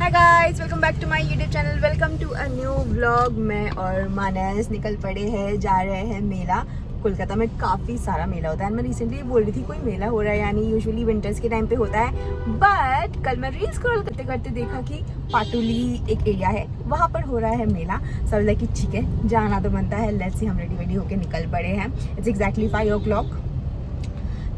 Hi guys, welcome back to my YouTube channel. Welcome to a new vlog. मैं और मानस निकल पड़े हैं, जा रहे हैं मेला। कोलकाता में काफ़ी सारा मेला होता है। मैं रिसेंटली बोल रही थी कोई मेला हो रहा है, यानी यूजुअली विंटर्स के टाइम पे होता है, बट कल मैं रील स्क्रॉल करते करते देखा कि पाटुली एक एरिया है, वहाँ पर हो रहा है मेला। सब लाइक कि ठीक है, जाना तो बनता है। लेट्स सी, हम रेडी होके निकल पड़े हैं। It's exactly 5 o'clock।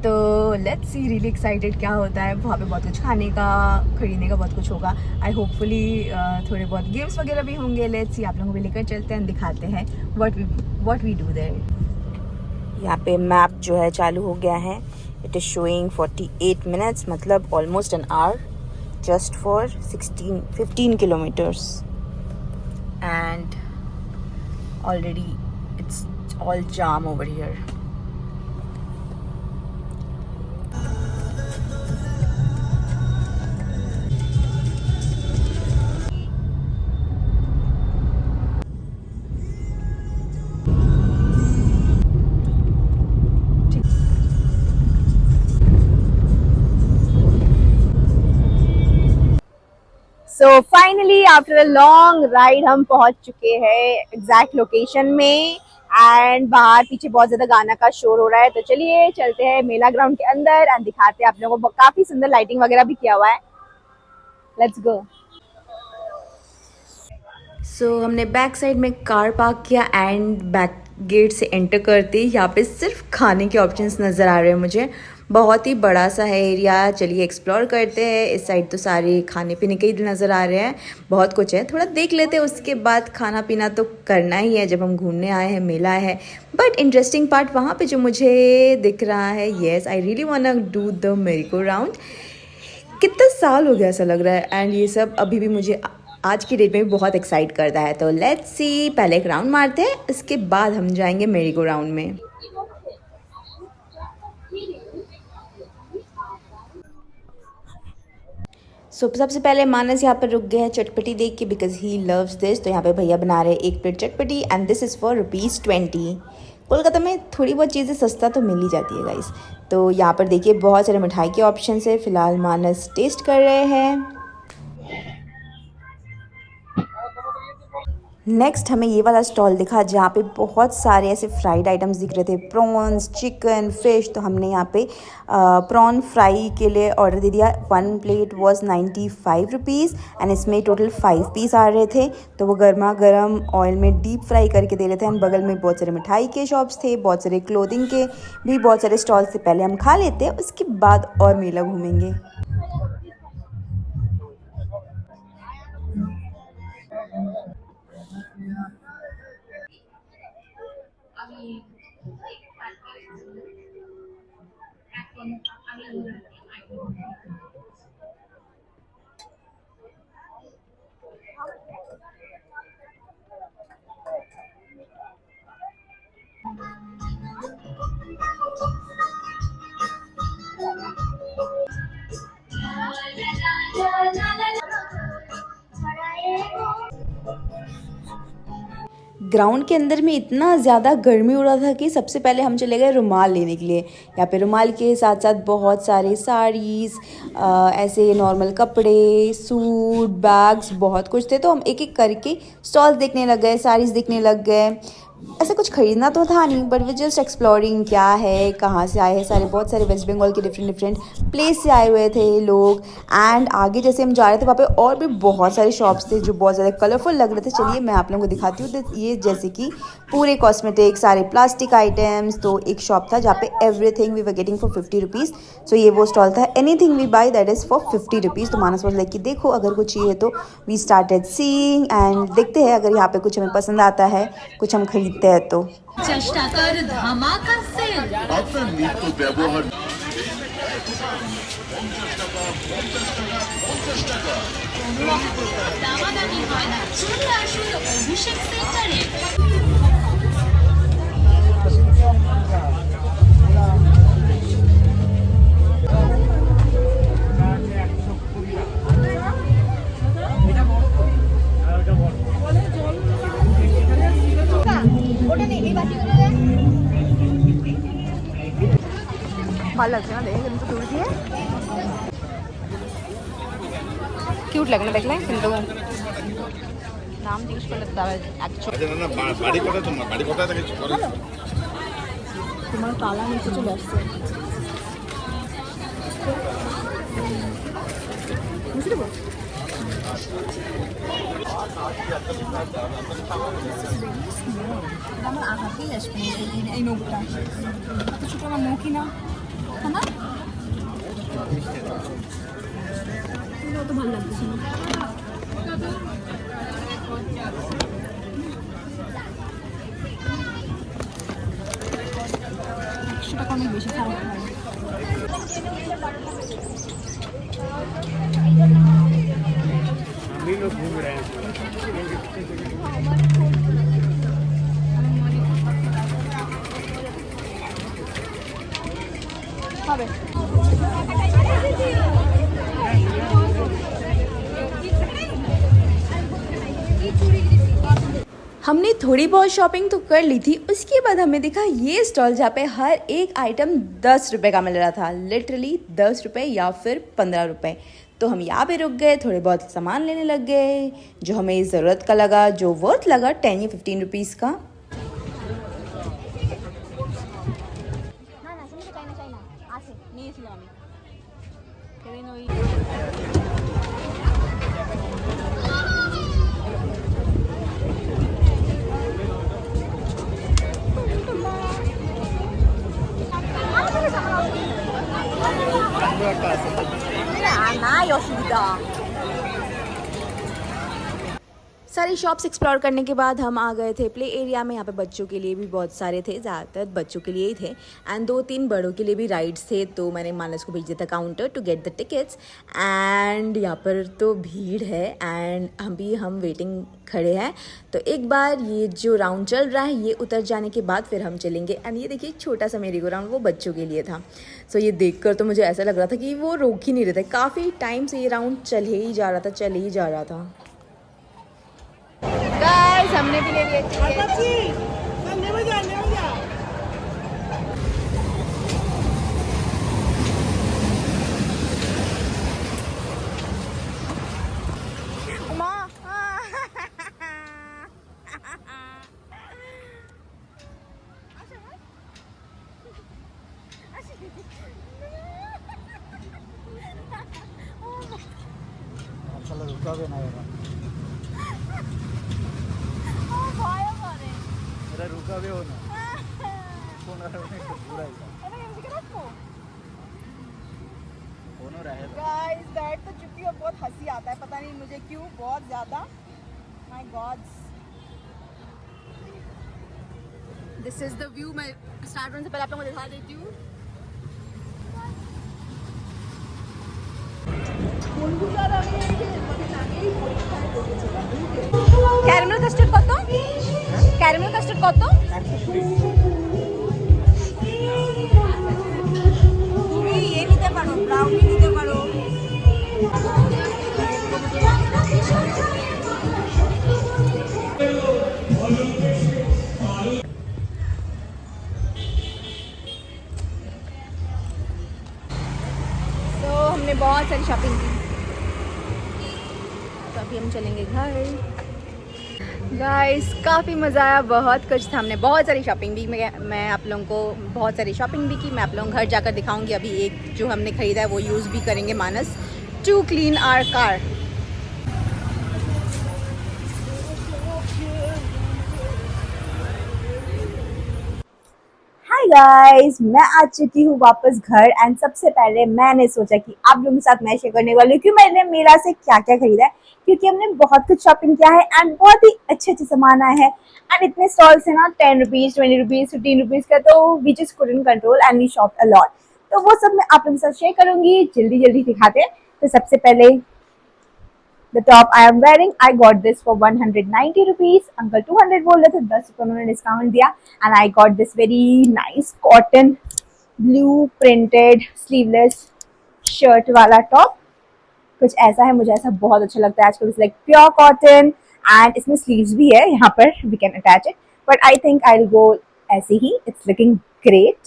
तो लेट्स सी, रियली एक्साइटेड क्या होता है वहाँ पे। बहुत कुछ खाने का, खरीदने का बहुत कुछ होगा। आई होपफुली थोड़े बहुत गेम्स वगैरह भी होंगे। लेट्स सी, आप लोगों को भी लेकर चलते हैं, दिखाते हैं व्हाट वी डू देयर। यहाँ पे मैप जो है चालू हो गया है। इट इज़ शोइंग 48 minutes, मतलब almost an hour, just for 15 kilometers। And already it's all jam over here. So finally after a long ride हम पहुंच चुके हैं एग्जैक्ट लोकेशन में। एंड बाहर पीछे बहुत ज्यादा गाना का शोर हो रहा है, तो चलिए चलते हैं मेला ग्राउंड के अंदर एंड दिखाते हैं आप लोगों को। काफी सुंदर लाइटिंग वगैरह भी किया हुआ है। Let's go. सो हमने बैक साइड में कार पार्क किया एंड बैक गेट से एंटर करते ही यहाँ पे सिर्फ खाने के ऑप्शंस नज़र आ रहे हैं मुझे। बहुत ही बड़ा सा है एरिया, चलिए एक्सप्लोर करते हैं। इस साइड तो सारे खाने पीने के ही नज़र आ रहे हैं, बहुत कुछ है, थोड़ा देख लेते हैं। उसके बाद खाना पीना तो करना ही है जब हम घूमने आए हैं, मेला है। बट इंटरेस्टिंग पार्ट वहाँ पे जो मुझे दिख रहा है, yes I really want to do the merry go round. कितना साल हो गया ऐसा लग रहा है, एंड ये सब अभी भी मुझे आज की डेट में भी बहुत एक्साइट करता है। तो लेट्स सी, पहले एक राउंड मारते हैं, इसके बाद हम जाएंगे मेरी गो राउंड में। सबसे पहले मानस यहाँ पर रुक गए हैं चटपटी देख के, बिकॉज ही लव्स दिस। तो यहाँ पे भैया बना रहे हैं 1 प्लेट चटपटी and this is for ₹20। Kolkata में थोड़ी बहुत चीज़ें सस्ता तो मिल ही जाती है गाइस। तो यहाँ पर देखिए बहुत सारे मिठाई के ऑप्शन है। फिलहाल मानस टेस्ट कर रहे हैं। नेक्स्ट हमें ये वाला स्टॉल दिखा जहाँ पे बहुत सारे ऐसे फ्राइड आइटम्स दिख रहे थे, प्रॉन्स, चिकन, फिश। तो हमने यहाँ पे प्रॉन फ्राई के लिए ऑर्डर दे दिया। 1 प्लेट वॉज ₹95 एंड इसमें टोटल 5 पीस आ रहे थे। तो वो गर्मा गर्म ऑयल में डीप फ्राई करके दे रहे थे। एंड बगल में बहुत सारे मिठाई के शॉप्स थे, बहुत सारे क्लोथिंग के भी बहुत सारे स्टॉल्स थे। पहले हम खा लेते हैं, उसके बाद और मेला घूमेंगे। ग्राउंड के अंदर में इतना ज़्यादा गर्मी हो रहा था कि सबसे पहले हम चले गए रुमाल लेने के लिए। यहाँ पे रुमाल के साथ साथ बहुत सारे साड़ीज़, ऐसे नॉर्मल कपड़े, सूट, बैग्स, बहुत कुछ थे। तो हम एक एक करके स्टॉल्स देखने लग गए, साड़ीज़ देखने लग गए। ऐसा कुछ खरीदना तो था नहीं, बट वी जस्ट एक्सप्लोरिंग क्या है, कहाँ से आए हैं सारे। बहुत सारे वेस्ट बंगाल के डिफरेंट प्लेस से आए हुए थे लोग। एंड आगे जैसे हम जा रहे थे वहाँ पे और भी बहुत सारे शॉप्स थे जो बहुत ज़्यादा कलरफुल लग रहे थे। चलिए मैं आप लोगों को दिखाती हूँ। तो ये जैसे कि पूरे कॉस्मेटिक, सारे प्लास्टिक आइटम्स। तो एक शॉप था जहाँ पे everything we were getting for ₹50। So ये वो स्टॉल था, anything we buy that is for ₹50। तो मानस वाज लाइक कि देखो अगर कुछ चाहिए तो। वी स्टार्टेड सीइंग एंड देखते हैं अगर यहाँ पे कुछ हमें पसंद आता है, कुछ हम खरीदते हैं तो। চেষ্টাকর ধামাকা সেল আপনার নিত্য ব্যবহার দামাদামি হয় না, চলে আসুন অভিষেক সেন্টারে। ভালো লাগছে না দেখে, কিন্তু দূর দিয়ে কেউ কিউট লাগে না দেখলে, কিন্তু নাম জিজ্ঞেস করলে তো তারা আচ্ছা না না বাড়ি কোথায় তোমার বাড়ি কোথায় থেকে কিছু করো তোমার কালা নিচে চলে আসছে। বুঝতে পারো আমার আঘাতেই আসবে এই নৌকটা, এত ছোট আমার নৌকি না, না অত ভালো লাগতেছে না। 100 টাকা অনেক বেশি খারাপ হয়। सभी लोग घूम रहे हैं হবে हमने थोड़ी बहुत शॉपिंग तो कर ली थी। उसके बाद हमें दिखा ये स्टॉल जहाँ पे हर एक आइटम 10 रुपये का मिल रहा था, लिटरली 10 रुपये या फिर 15 रुपये। तो हम यहाँ पे रुक गए, थोड़े बहुत सामान लेने लग गए जो हमें ज़रूरत का लगा, जो वर्थ लगा 10 या 15 रुपीज़ का। सारी शॉप्स एक्सप्लोर करने के बाद हम आ गए थे प्ले एरिया में। यहाँ पे बच्चों के लिए भी बहुत सारे थे, ज़्यादातर बच्चों के लिए ही थे, एंड 2-3 बड़ों के लिए भी राइड्स थे। तो मैंने मानस को भेज दिया था counter to get the tickets. And यहाँ पर तो भीड़ है एंड हम वेटिंग खड़े हैं। तो एक बार ये जो राउंड चल रहा है ये उतर जाने के बाद फिर हम चलेंगे। एंड ये देखिए छोटा सा मेरी गो राउंड, वो बच्चों के लिए था। सो ये देखकर तो मुझे ऐसा लग रहा था कि वो रोक ही नहीं रहे थे, काफ़ी टाइम से ये राउंड चल ही जा रहा था। गाइस हमने भी ले लिए रुका भी ना रुका भी हो ना गाइस बैठ तो चुकी हूँ, बहुत हंसी आता है, पता नहीं मुझे क्यों, बहुत ज़्यादा। My God, this is the view. मैं स्टार्ट होने से पहले आप लोगों को दिखा देती हूँ। ক্যারামেল কাস্টার্ড কত? ক্যারামেল কাস্টার্ড কত? তুমি এ নিতে পারো, ব্রাউনি নিতে পারো। तो हमने बहुत सारी शॉपिंग की, तो अभी हम चलेंगे घर। गाइस काफ़ी मज़ा आया, बहुत कुछ था, हमने बहुत सारी शॉपिंग भी, मैं आप लोगों को बहुत सारी शॉपिंग भी की। मैं आप लोगों को घर जाकर दिखाऊंगी। अभी एक जो हमने ख़रीदा है वो यूज़ भी करेंगे Manas, to clean our car. Hi guys, मैं आ चुकी हूँ वापस घर। एंड सबसे पहले मैंने सोचा कि आप लोगों के साथ मैं शेयर करने वाली हूँ कि मैंने मेला से क्या क्या खरीदा है, क्योंकि हमने बहुत कुछ शॉपिंग किया है एंड बहुत ही अच्छे अच्छे सामान आए हैं। एंड इतने स्टॉल्स है ना, 10 रुपीज़, 20 रुपीज़, 15 रुपीज़ का, तो we just couldn't control and we shop a lot. तो वो सब मैं आप लोगों के साथ शेयर करूंगी, जल्दी जल्दी दिखाते हैं। तो सबसे पहले The top I am wearing, I got this for 190 rupees. Uncle 200 बोल रहे थे, 10 रुपये उन्होंने डिस्काउंट दिया। And I got this very nice cotton blue printed sleeveless shirt वाला टॉप, कुछ ऐसा है, मुझे ऐसा बहुत अच्छा लगता है आजकल। It's like pure cotton and इसमें स्लीव्स भी है, यहाँ पर we can attach it, but I think I will go ऐसे ही, it's looking great.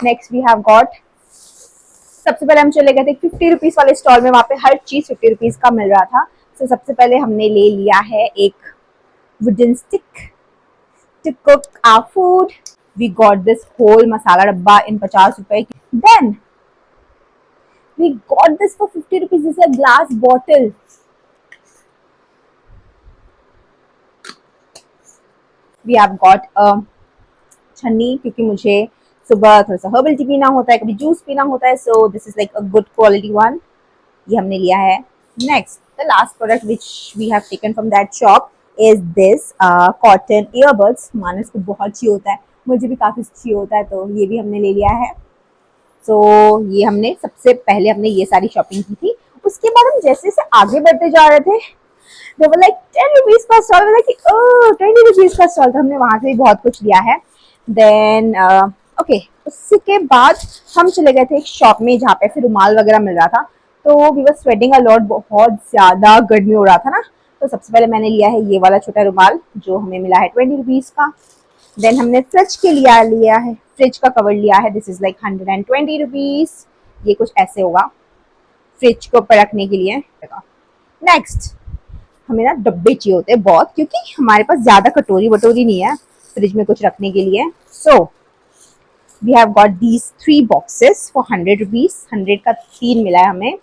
Next we have got सबसे पहले हम चले गए थे 50 रुपीज वाले स्टॉल में, वहाँ पे हर चीज 50 रुपीज का मिल रहा था। तो सबसे पहले हमने ले लिया है एक wooden stick to cook our food. We got this whole masala dabba in 50 रुपए की. Then we got this for 50 rupees. This is a glass bottle. We have got a छन्नी, क्योंकि मुझे सुबह थोड़ा सा हर्बल टी पीना होता है, कभी जूस पीना होता है, so this is like a good quality one. ये हमने लिया है. Next, the last product which we have taken from that shop is this cotton earbuds. Manas को बहुत चाहिए होता है, मुझे भी काफ़ी चाहिए होता है, तो ये भी हमने ले लिया है. सो ये हमने सबसे पहले हमने ये सारी शॉपिंग की थी. उसके बाद हम जैसे जैसे आगे बढ़ते जा रहे थे, they were like 10 रुपीज का स्टॉल, like oh 20 रुपीज का स्टॉल, तो हमने वहाँ से भी बहुत कुछ लिया है. देन ओके, उसके बाद हम चले गए थे एक शॉप में जहाँ पे फिर रुमाल वगैरह मिल रहा था. तो we were sweating a lot, बहुत ज़्यादा गर्मी हो रहा था ना. तो सबसे पहले मैंने लिया है ये वाला छोटा रुमाल जो हमें मिला है 20 रुपीज़ का. देन हमने फ्रिज के लिया है, फ्रिज का कवर लिया है. This is like 120 rupees. ये कुछ ऐसे होगा फ्रिज को ऊपर रखने के लिए. नेक्स्ट, हमें ना डब्बे चाहिए होते हैं बहुत, क्योंकि हमारे पास ज़्यादा कटोरी वटोरी नहीं है फ्रिज में कुछ रखने के लिए. So we have got these 3 boxes for 100 rupees. 100 का 3 मिला है हमें.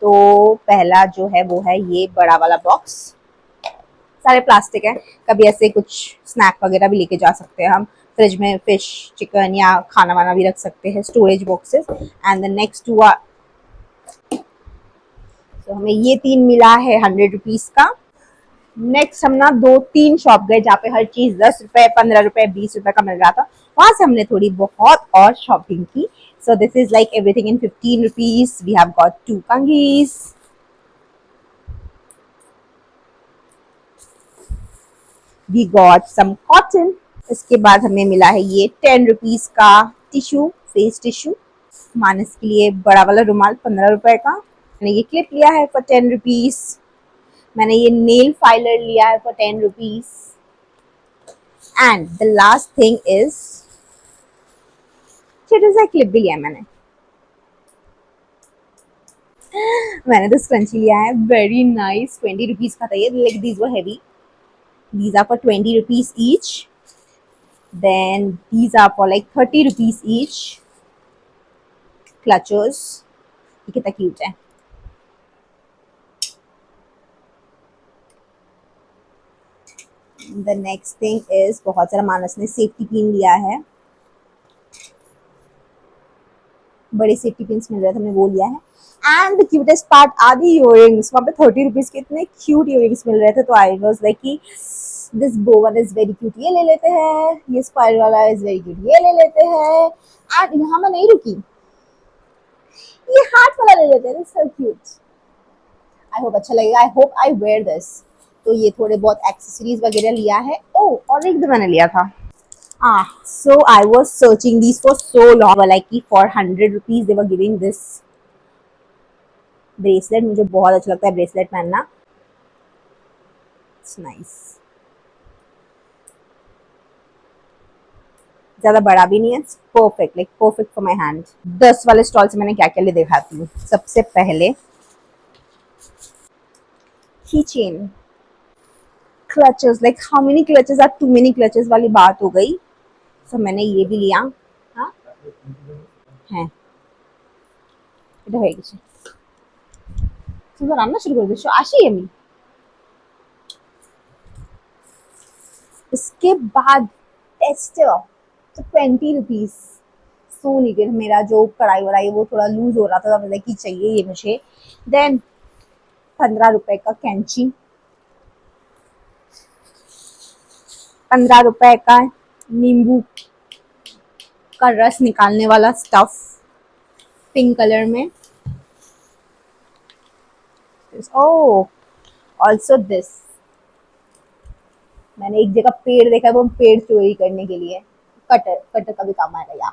तो पहला जो है वो है ये बड़ा वाला बॉक्स. सारे प्लास्टिक है, कभी ऐसे कुछ स्नैक वगैरह भी लेके जा सकते हैं हम. फ्रिज में फिश, चिकन या खाना वाना भी रख सकते हैं. Storage boxes. And the next two are, तो हमें ये 3 मिला है 100 रुपीज़ का. नेक्स्ट हम ना 2-3 शॉप गए जहाँ पे हर चीज़ 10 रुपये, 15 रुपये, 20 रुपये का मिल रहा था. वहाँ से हमने थोड़ी बहुत और शॉपिंग की. So this is like everything in 15 rupees. We have got 2 कंघीज. We got some cotton. इसके बाद हमें मिला है ये 10 रुपीज़ का टिश्यू, फेस टिश्यू. मानस के लिए बड़ा वाला रुमाल 15 रुपये का. मैंने ये क्लिप लिया है फॉर 10 रुपीज़. मैंने ये नेल फाइलर लिया है for 10 rupees. And the last thing is छोटा सा क्लिप भी लिया है मैंने तो स्क्रंची लिया है, वेरी नाइस. 20 रुपीज़ का था ये, like these were heavy. These are for 20 rupees each. Then these are for like 30 rupees each. Clutches. ये कितना क्यूट है. The next thing is बहुत सारा मानस ने सेफ्टी पिन लिया है. बड़े सेफ्टी पिन्स मिल रहे थे, हमने वो लिया है. And the cutest part are the earrings. वहाँ पे 30 रुपीज़ के इतने क्यूट इयररिंग्स मिल रहे थे. तो आई वाज लाइक कि दिस बो वन इज वेरी क्यूट, ये ले लेते हैं. ये स्पाइरल वाला इज वेरी क्यूट, ये ले लेते हैं. एंड यहाँ मैं नहीं रुकी, ये हार्ट वाला ले लेते हैं. So cute. आई होप अच्छा लगेगा. I hope I wear this. तो ये थोड़े बहुत एक्सेसरीज वगैरह लिया है. ओ, और एक भी मैंने लिया था. So I was searching these for so long. Like for 100 rupees they were giving this bracelet. मुझे बहुत अच्छा लगता है ब्रेसलेट पहनना. It's nice. ज़्यादा बड़ा भी नहीं है. Perfect, like perfect for my hand. 10 वाले स्टॉल से मैंने क्या क्या ले दिखाती हूँ. सबसे पहले की chain, clutches. Like how many clutches are too many clutches वाली बात हो गई. सो मैंने ये भी लिया. हाँ है, এটা হয়ে গেছে. তুমি রান্না শুরু করে দিচ্ছ, আসি আমি. इसके बाद टेस्टर, तो 20 रुपीज़. सो नीडेड. मेरा जो कढ़ाई वढ़ाई वो थोड़ा लूज हो रहा था, तो मतलब कि चाहिए ये मुझे. देन 15 रुपए का कैंची, 15 रुपए का नींबू का रस निकालने वाला स्टफ पिंक कलर में. ओह, ऑल्सो दिस. मैंने एक जगह पेड़ देखा है, वो पेड़ चोरी करने के लिए. कटर का भी काम आएगा.